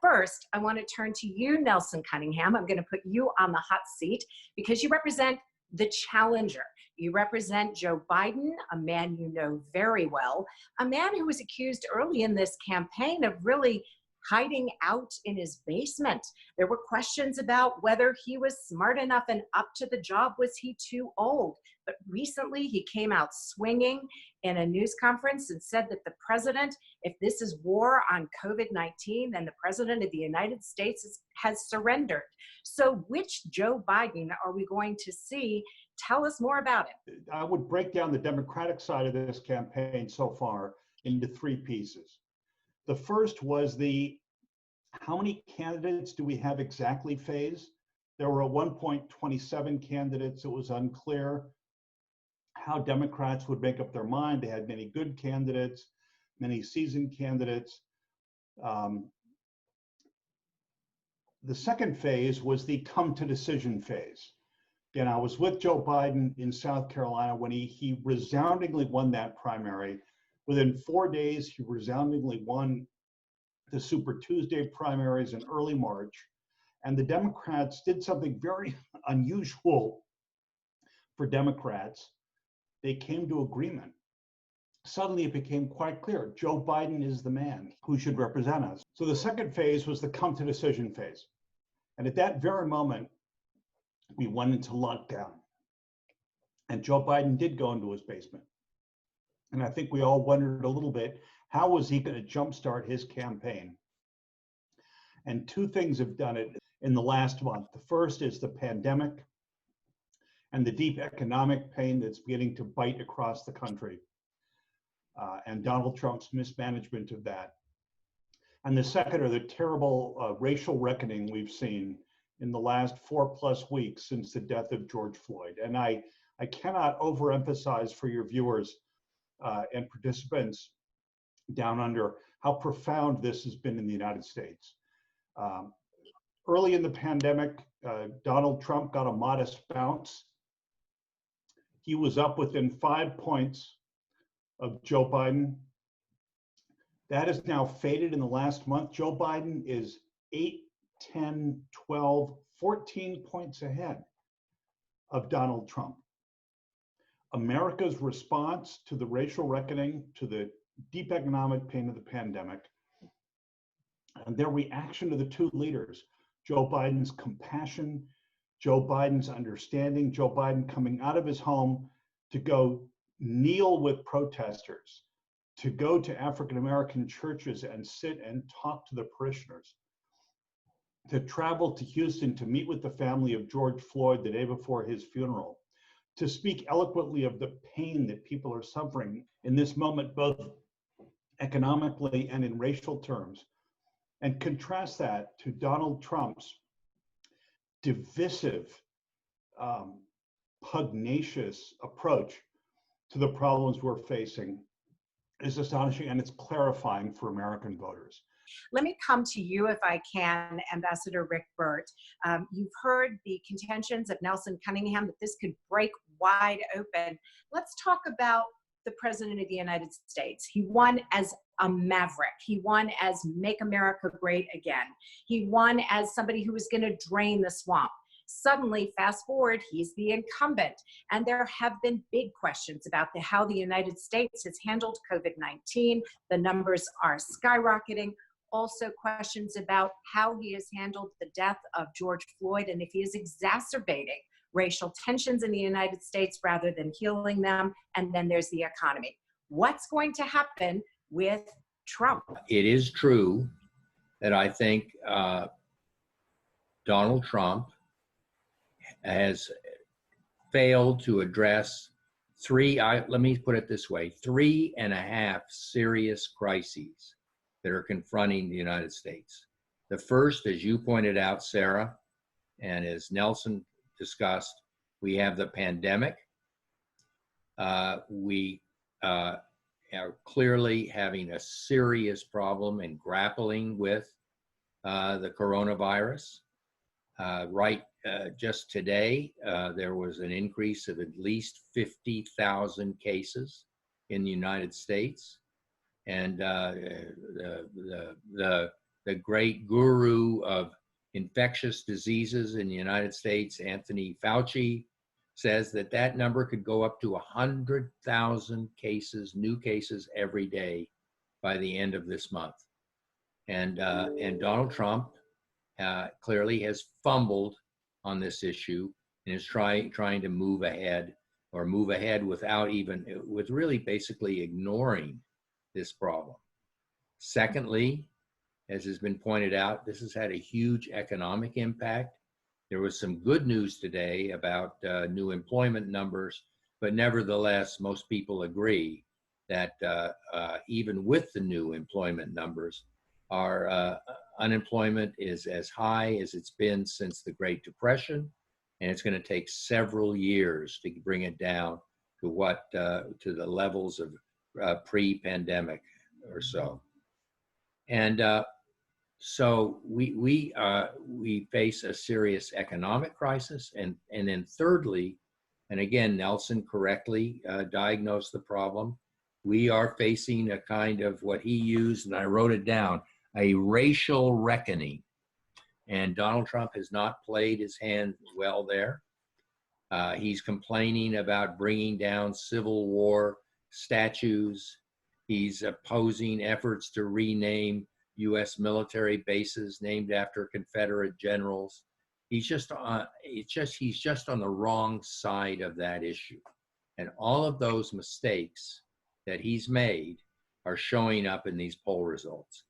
first, I want to turn to you, Nelson Cunningham. I'm going to put you on the hot seat because you represent the challenger. You represent Joe Biden, a man you know very well, a man who was accused early in this campaign of really hiding out in his basement. There were questions about whether he was smart enough and up to the job. Was he too old? But recently he came out swinging in a news conference and said that the president, if this is war on COVID-19, then the president of the United States has surrendered. So which Joe Biden are we going to see? Tell us more about it. I would break down the Democratic side of this campaign so far into three pieces. The first was the how many candidates do we have exactly phase. There were at one point 27 candidates. It was unclear how Democrats would make up their mind. They had many good candidates, many seasoned candidates. The second phase was the come to decision phase. Again, I was with Joe Biden in South Carolina when he resoundingly won that primary. Within 4 days, he resoundingly won the Super Tuesday primaries in early March. And the Democrats did something very unusual for Democrats. They came to agreement. Suddenly it became quite clear, Joe Biden is the man who should represent us. So the second phase was the come to decision phase. And at that very moment, we went into lockdown. And Joe Biden did go into his basement. And I think we all wondered a little bit, how was he going to jumpstart his campaign? And two things have done it in the last month. The first is the pandemic and the deep economic pain that's beginning to bite across the country, and Donald Trump's mismanagement of that. And the second are the terrible racial reckoning we've seen in the last 4+ weeks since the death of George Floyd. And I cannot overemphasize for your viewers and participants down under how profound this has been in the United States. Early in the pandemic, Donald Trump got a modest bounce. He was up within 5 points of Joe Biden. That has now faded in the last month. Joe Biden is 8, 10, 12, 14 points ahead of Donald Trump. America's response to the racial reckoning, to the deep economic pain of the pandemic, and their reaction to the two leaders, Joe Biden's compassion, Joe Biden's understanding, Joe Biden coming out of his home to go kneel with protesters, to go to African-American churches and sit and talk to the parishioners, to travel to Houston to meet with the family of George Floyd the day before his funeral, to speak eloquently of the pain that people are suffering in this moment, both economically and in racial terms, and contrast that to Donald Trump's divisive, pugnacious approach to the problems we're facing is astonishing, and it's clarifying for American voters. Let me come to you, if I can, Ambassador Rick Burt. You've heard the contentions of Nelson Cunningham that this could break wide open. Let's talk about the President of the United States. He won as a maverick. He won as Make America Great Again. He won as somebody who was going to drain the swamp. Suddenly, fast forward, he's the incumbent. And there have been big questions about how the United States has handled COVID-19. The numbers are skyrocketing. Also questions about how he has handled the death of George Floyd and if he is exacerbating racial tensions in the United States rather than healing them. And then there's the economy. What's going to happen with Trump? It is true that I think Donald Trump has failed to address let me put it this way, 3.5 serious crises that are confronting the United States. The first, as you pointed out, Sarah, and as Nelson discussed, we have the pandemic. We are clearly having a serious problem in grappling with the coronavirus. Just today, there was an increase of at least 50,000 cases in the United States. And the the great guru of infectious diseases in the United States, Anthony Fauci, says that that number could go up to 100,000 cases, new cases every day by the end of this month. And Donald Trump clearly has fumbled on this issue and is trying to move ahead without even, with really basically ignoring this problem. Secondly, as has been pointed out, this has had a huge economic impact. There was some good news today about new employment numbers, but nevertheless, most people agree that even with the new employment numbers, our unemployment is as high as it's been since the Great Depression, and it's going to take several years to bring it down to to the levels of pre-pandemic or so. And so we face a serious economic crisis, and then thirdly, and again, Nelson correctly diagnosed the problem. We are facing a kind of what he used, and I wrote it down, a racial reckoning. And Donald Trump has not played his hand well there. He's complaining about bringing down Civil War statues. He's opposing efforts to rename U.S. military bases named after Confederate generals. He's just on the wrong side of that issue. And all of those mistakes that he's made are showing up in these poll results.